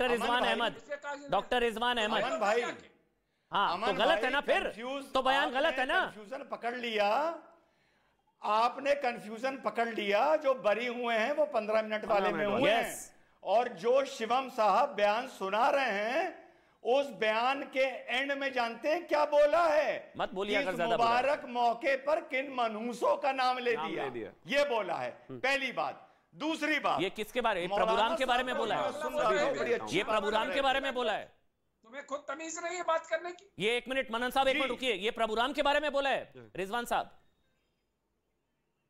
Doctor Rizwan Ahmad, doctor Rizwan Ahmad. Aman भाई, हाँ तो गलत है ना, फिर तो बयान गलत है ना। कंफ्यूजन पकड़ लिया आपने, कंफ्यूजन पकड़ लिया। जो बरी हुए हैं वो 15 मिनट वाले में हुए हैं, और जो शिवम साहब बयान सुना रहे हैं उस बयान के एंड में जानते हैं क्या बोला है? मत बोलिए अगर ज्यादा मुबारक मौके पर किन मनहूसों का नाम ले दिया, ये बोला है। पहली बात। दूसरी बात, ये किसके बारे, प्रभुराम के बारे में बोला है? ये प्रभुराम के बारे में बोला है। तुम्हें खुद तमीज नहीं है बात करने की? ये 1 मिनट मनन साहब, 1 मिनट रुकिए, ये प्रभुराम के बारे में बोला है रिजवान साहब?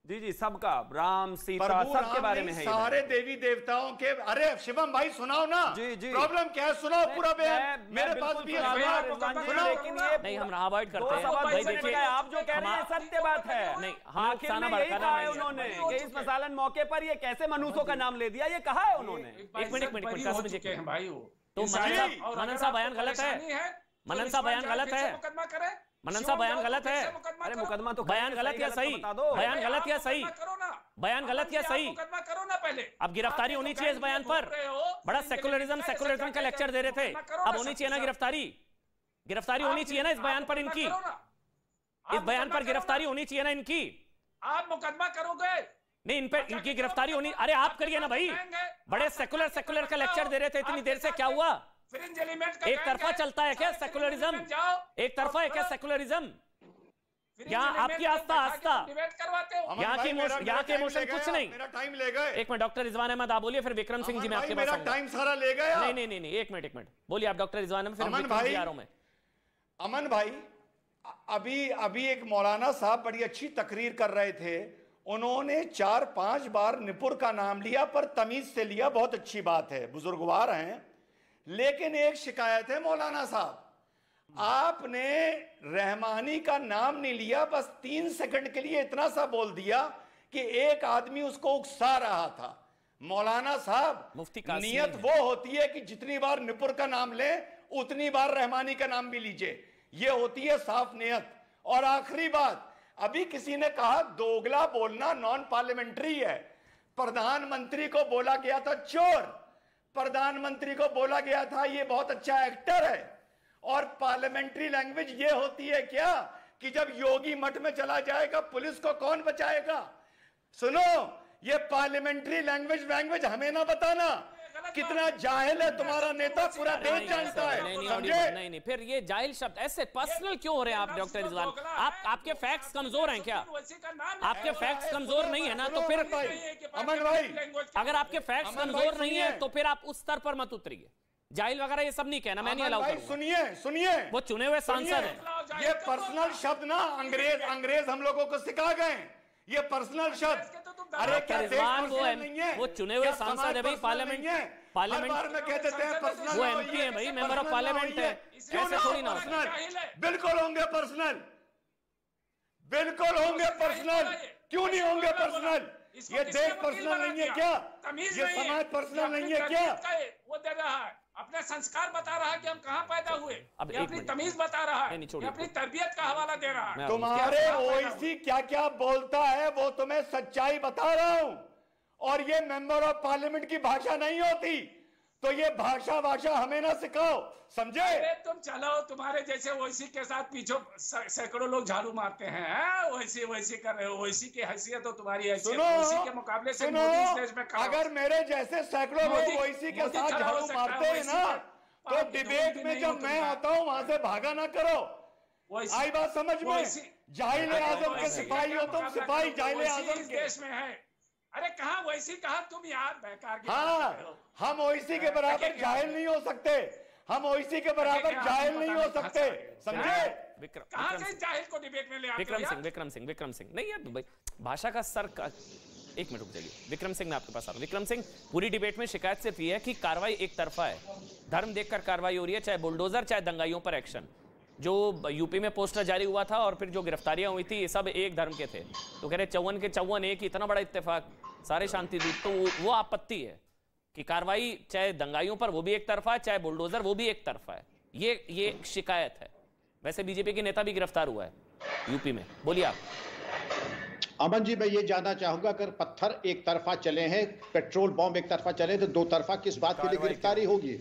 जी जी, सबका, राम सीता सबके बारे में है, सारे देवी देवताओं के। अरे शिवम भाई सुनाओ ना, जी जी, प्रॉब्लम क्या है? सुनाओ पूरा बयान, मेरे पास भी है। लेकिन ये नहीं, हम अवॉइड करते हैं भाई। देखिए आप जो कह रहे हैं सत्य बात है। नहीं, हाँ उन्होंने कि इस मसालन मौके पर ये कैसे मनुष्यों का नाम ले दिया, ये कहा है उन्होंने। 1 मिनट भाई, तो मनन साहब बयान गलत है, मनन साहब बयान गलत है, मुकदमा करे, मनन साहब बयान गलत है। अरे मुकदमा तो बयान गलत या सही, बयान गलत या सही, बयान गलत या सही। मुकदमा करो ना पहले। अब गिरफ्तारी होनी चाहिए इस बयान पर। बड़ा सेकुलरिज्म का लेक्चर दे रहे थे, अब होनी चाहिए ना गिरफ्तारी, गिरफ्तारी होनी चाहिए ना इस बयान पर इनकी, इस बयान पर गिरफ्तारी होनी चाहिए ना इनकी। आप मुकदमा करोगे? नहीं, इन पर इनकी गिरफ्तारी होनी। अरे आप करिए ना भाई, बड़े सेकुलर का लेक्चर दे रहे थे इतनी देर से, क्या हुआ? एक तरफा चलता है क्या सेकुलरिज्म? एक तरफा है क्या सेकुलरिज्म? यहाँ आपकी आस्था यहाँ के इमोशन कुछ नहीं। मेरा टाइम ले गए। 1 मिनट डॉक्टर रिजवान अहमद आप बोलिए, फिर विक्रम सिंह जी मैं आपके पास। मेरा टाइम सारा ले गया। नहीं, 1 मिनट बोलिए आप डॉक्टर रिजवान अहमद, फिर अमन विक्रम जी आ रहा हूं मैं। अमन भाई, अभी एक मौलाना साहब बड़ी अच्छी तकरीर कर रहे थे, उन्होंने 4-5 बार निपुर का नाम लिया, पर तमीज से लिया, बहुत अच्छी बात है, बुजुर्गवार हैं। लेकिन एक शिकायत है मौलाना साहब, आपने रहमानी का नाम नहीं लिया, बस 3 सेकंड के लिए इतना सा बोल दिया कि एक आदमी उसको उकसा रहा था। मौलाना साहब, नियत वो होती है कि जितनी बार निपुर का नाम ले उतनी बार रहमानी का नाम भी लीजिए, ये होती है साफ नियत। और आखिरी बात, अभी किसी ने कहा दोगला बोलना नॉन पार्लियामेंट्री है। प्रधानमंत्री को बोला गया था चोर, प्रधानमंत्री को बोला गया था ये बहुत अच्छा एक्टर है। और पार्लियामेंट्री लैंग्वेज ये होती है क्या कि जब योगी मठ में चला जाएगा पुलिस को कौन बचाएगा? सुनो, ये पार्लियामेंट्री लैंग्वेज हमें ना बताना। कितना जाहिल है तुम्हारा नेता, पूरा देश जानता है। नहीं, फिर ये जाहिल शब्द ऐसे पर्सनल क्यों हो रहे हैं आप डॉक्टर रिजवान? आपके फैक्ट्स कमजोर हैं क्या? आपके फैक्ट्स कमजोर नहीं है ना, तो फिर अमन भाई, अगर आपके फैक्ट्स कमजोर नहीं है तो फिर आप उस स्तर पर मत उतरिए। जाहिल वगैरह ये सब नहीं कहना, मैं नहीं अलाउ करूंगा। सुनिए, वो चुने हुए सांसद हैं। ये पर्सनल शब्द ना अंग्रेज हम लोगों को सिखा गए, ये पर्सनल शब्द। अरे क्या वो चुने हुए सांसद है भाई, पार्लियामेंट में कह देते हैं पर्सनल, वो एमपी है भाई, मेंबर ऑफ पार्लियामेंट है, ऐसे थोड़ी ना होता है। बिल्कुल होंगे पर्सनल, बिल्कुल होंगे पर्सनल, क्यों नहीं होंगे पर्सनल? ये देश पर्सनल नहीं है क्या? ये समाज पर्सनल नहीं है क्या? वो दे रहा है अपने संस्कार, बता रहा है कि हम कहां पैदा हुए, अपनी तमीज बता रहा है, अपनी तरबियत का हवाला दे रहा है। तुम्हारे ओवैसी क्या क्या बोलता है वो तुम्हें सच्चाई बता रहा हूं। और ये मेंबर ऑफ पार्लियामेंट की भाषा नहीं होती, तो ये भाषा हमें ना सिखाओ, समझे? अरे तुम चलो, तुम्हारे जैसे ओवैसी के साथ पीछे सैकड़ों लोग झाड़ू मारते हैं, वैसी कर रहे हो। ओवैसी की हैसियत हो तुम्हारी, ओवैसी के मुकाबले से मोदी इस देश में अगर मेरे जैसे सैकड़ों लोग ओवैसी के साथ झाड़ू मारते हैं ना, तो डिबेट में जब मैं आता हूँ वहां से भागा ना करो। आई बात समझ में? जाहिल आजम के सिपाही हो तुम, सिपाही जाहिल आजम के देश में है। अरे कहाँ वैसी कहा तुम यार, बेकार की। हाँ, हम ओवैसी के बराबर जाहिल नहीं हो सकते, हम ओवैसी के बराबर जाहिल नहीं हो सकते, समझे? कहाँ से जाहिल को डिबेट में ले आते हो? विक्रम सिंह नहीं यार भाई, भाषा का सर का। 1 मिनट रुक जाइए, विक्रम सिंह मैं आपके पास आ रहा हूं। विक्रम सिंह, पूरी डिबेट में शिकायत सिर्फ ये है कि कार्रवाई एक तरफा है, धर्म देखकर कार्रवाई हो रही है, चाहे बुलडोजर चाहे दंगाइयों पर एक्शन। जो यूपी में पोस्टर जारी हुआ था और फिर जो गिरफ्तारियां हुई थी, ये सब एक धर्म के थे। तो कह रहे 54 के 54 एक, इतना बड़ा इत्तेफाक, सारे शांति दूत। तो वो आपत्ति है कि कार्रवाई चाहे दंगाइयों पर वो भी एक तरफा है, चाहे बुलडोजर वो भी एक तरफा है। ये शिकायत है। वैसे बीजेपी के नेता भी गिरफ्तार हुआ है यूपी में, बोलिए आप। अमन जी, मैं ये जानना चाहूंगा, अगर पत्थर एक तरफा चले हैं, पेट्रोल बॉम्ब एक तरफा चले, तो 2 तरफा किस बात के लिए गिरफ्तारी होगी?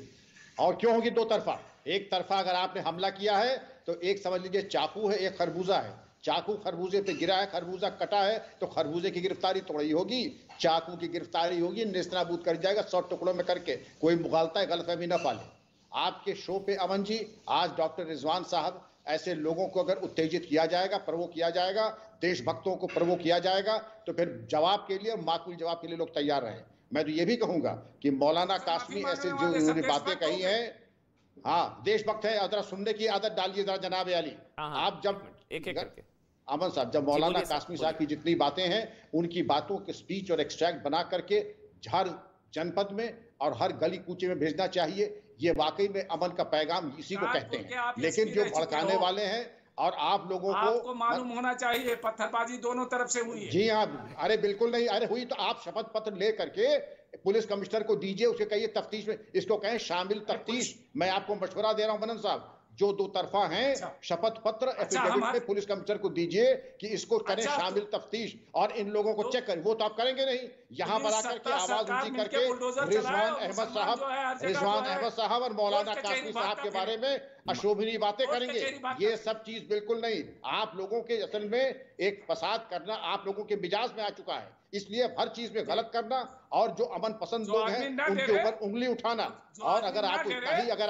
और क्यों होगी दो तरफा? एक तरफा अगर आपने हमला किया है तो एक समझ लीजिए चाकू है, एक खरबूजा है। चाकू खरबूजे पे गिरा है, खरबूजा कटा है, तो खरबूजे की गिरफ्तारी थोड़ी होगी, चाकू की गिरफ्तारी होगी, नेस्तनाबूद कर जाएगा 100 टुकड़ों में करके। कोई मुगालता है, गलतफहमी न पाले। आपके शो पे अमन जी, आज डॉक्टर रिजवान साहब, ऐसे लोगों को अगर उत्तेजित किया जाएगा, प्रवोक किया जाएगा, देशभक्तों को प्रवोक किया जाएगा, तो फिर जवाब के लिए, माकूल जवाब के लिए लोग तैयार रहे। मैं तो ये भी कहूंगा कि मौलाना कासमी ऐसे जो उन्होंने बातें कही हैं, हाँ देशभक्त है, जरा सुनने की आदत डालिए जरा जनाब अली। आप जब एक करके अमन साहब, जब मौलाना कासमी साहब की जितनी बातें हैं, उनकी बातों के स्पीच और एक्सट्रैक्ट बना करके हर जनपद में और हर गली कूचे में भेजना चाहिए। ये वाकई में अमन का पैगाम इसी को कहते हैं। लेकिन जो भड़काने वाले हैं, और आप लोगों को मालूम होना चाहिए पत्थरबाजी दोनों तरफ से हुई है। जी हाँ, अरे बिल्कुल नहीं, अरे हुई तो आप शपथ पत्र ले करके पुलिस कमिश्नर को दीजिए, उसे कहिए तफ्तीश में, इसको कहें शामिल तफ्तीश। मैं आपको मशवरा दे रहा हूं मनन साहब, जो दो तरफा हैं, शपथ पत्र एफिडेविट में पुलिस कमिश्नर को दीजिए कि इसको करें शामिल तफ्तीश, और इन लोगों को चेक करें। वो तो आप करेंगे नहीं, यहाँ पर आकर के आवाज ऊंची करके रिजवान अहमद साहब और मौलाना कासमी साहब के बारे में अशोभनीय बातें करेंगे। ये सब चीज बिल्कुल नहीं। आप लोगों के असल में एक फसाद करना आप लोगों के मिजाज में आ चुका है, इसलिए हर चीज में गलत करना और जो अमन पसंद लोग हैं उनके ऊपर उंगली उठाना। और अगर आप इतना ही, अगर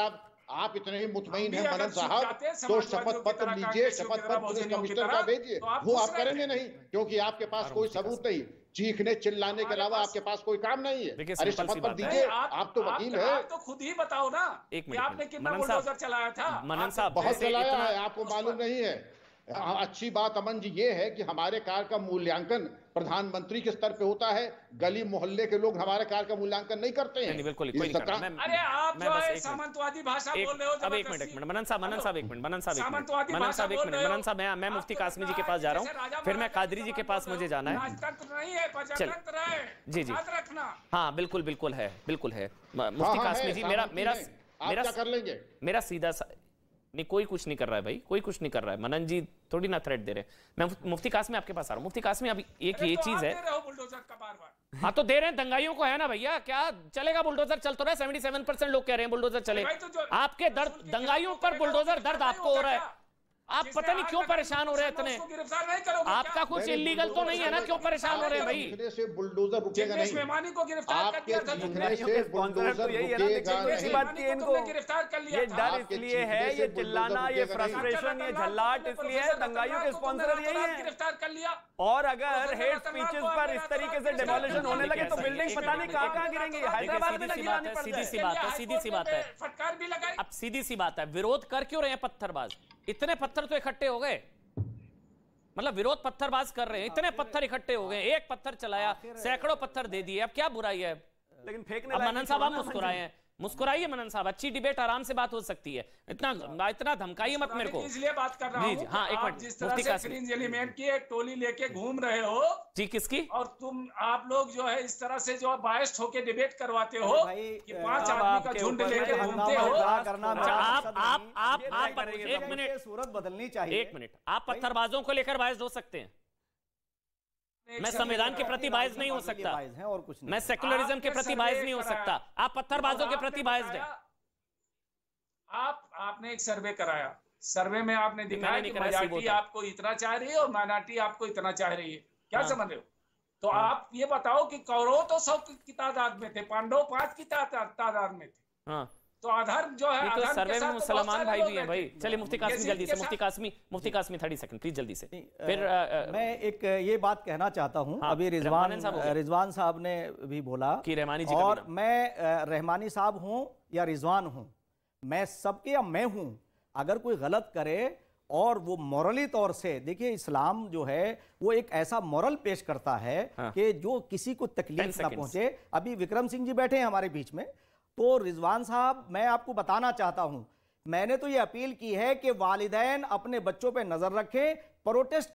आप इतने ही मुतमईन हैं मनन साहब, तो शपथ पत्र लीजिए, शपथ पत्र पुलिस कमिश्नर का भेजिए। वो आप करेंगे नहीं, क्योंकि आपके पास कोई सबूत नहीं, चीखने चिल्लाने के अलावा आपके पास कोई काम नहीं है। अरे शपथ पत्र दीजिए, आप तो वकील है। आप तो खुद ही बताओ ना, आपने कितना बुलडोजर चलाया था? मनन साहब बहुत चलाया है, आपको मालूम नहीं है। अच्छी बात अमन जी ये है कि हमारे कार्य का मूल्यांकन प्रधानमंत्री के स्तर पे होता है, गली मोहल्ले के लोग हमारे कार्य का मूल्यांकन नहीं करते हैं। नहीं, बिल्कुल कोई नहीं करता। अरे आप जो है सामंतवादी भाषा बोल रहे हो। अब एक मिनट मनन साहब मैं मुफ्ती कासमी जी के पास जा रहा हूँ, फिर मैं कादरी जी के पास मुझे जाना है। जी हाँ बिल्कुल है मुफ्ती कासमी जी। मेरा कर लेंगे, मेरा सीधा नहीं, कोई कुछ नहीं कर रहा है भाई, कोई कुछ नहीं कर रहा है। मनन जी थोड़ी ना थ्रेट दे रहे। मैं मुफ्ती कासमी आपके पास आ रहा हूँ। मुफ्ती कासमी अभी एक ये चीज है, हाँ तो दे रहे हैं, दंगाइयों को है ना भैया, क्या चलेगा? बुलडोजर चल तो रहा है, 77% लोग कह रहे हैं बुलडोजर चले। आपके दर्द, दंगाइयों पर बुलडोजर दर्द आपको हो रहा है। आप पता नहीं क्यों परेशान हो रहे हैं इतने। आपका कुछ इलीगल तो नहीं है ना, क्यों परेशान हो रहे हैं भाई? से बुलडोजर रुकेगा नहीं। मेहमानी को गिरफ्तार कर दिया था, गिरफ्तार कर लिया। ये डर इसलिए है, ये चिल्लाना, ये फ्रस्ट्रेशन, ये झल्लाट इसलिए है, दंगाइयों के स्पॉन्सर यही है। गिरफ्तार कर लिया। और अगर हेट स्पीचेस पर इस तरीके से डेमोलिशन होने लगे तो बिल्डिंग पता नहीं कहां गिरेंगी। हैदराबाद में लगी आनी पड़ जाए। सीधी सी बात है, फटकार भी लगाई। अब सीधी सी बात है, विरोध कर क्यों रहे हैं पत्थरबाज? इतने पत्थर तो इकट्ठे हो गए, मतलब विरोध पत्थरबाज कर रहे हैं, इतने पत्थर इकट्ठे हो गए। एक पत्थर चलाया, सैकड़ों पत्थर दे दिए, अब क्या बुराई है? लेकिन फेंकने अब मनन साहब आप मुस्कुराए हैं, मुस्कुराइए मनन साहब, अच्छी डिबेट आराम से बात हो सकती है। इतना धमकाइए मत मेरे को। इसलिए बात कर रहा हूं। हाँ एक मिनट, जिस तरह से फ्रिंज एलिमेंट की एक टोली लेके घूम रहे हो जी, किसकी? और आप लोग जो है इस तरह से जो बायस्ड होके डिबेट करवाते हो कि 5 आदमी का झुंड लेके घूमते हो। आप एक मिनट, सूरत बदलनी चाहिए। एक मिनट, आप पत्थरबाजों को लेकर बायस्ड हो सकते हैं, मैं संविधान के प्रति बायस्ड नहीं हो सकता, और कुछ नहीं। मैं सेक्युलरिज्म के प्रति बायस्ड नहीं हो सकता। आप पत्थरबाजों के प्रति बायस्ड हैं। आपने एक सर्वे कराया, सर्वे में आपने दिखाया कि मेजॉरिटी आपको इतना चाह रही है और माइनॉरिटी आपको इतना चाह रही है। क्या समझ रहे हो? तो आप ये बताओ कि कौरव तो 100 की तादाद में थे, पांडव 5 की तादाद में थे। हाँ तो अधर्म जो है, तो सर्वे में मुसलमान भाई भी हैं भाई। चलिए मुफ्ती कासमी जल्दी से, मुफ्ती कासमी 30 सेकंड प्लीज जल्दी से। फिर मैं एक ये बात कहना चाहता हूं। हाँ, अभी रिजवान साहब ने भी बोला कि रहमानी जी, और मैं रहमानी साहब हूं या रिजवान हूं, मैं सबके या मैं हूं। अगर कोई गलत करे और वो मॉरली तौर से, देखिए इस्लाम जो है वो एक ऐसा मॉरल पेश करता है कि जो किसी को तकलीफ ना पहुंचे। अभी विक्रम सिंह जी बैठे हैं हमारे बीच में, तो रिजवान साहब मैं आपको बताना चाहता हूं, मैंने तो ये अपील की है कि वालिदैन अपने बच्चों पे नजर रखें, प्रोटेस्ट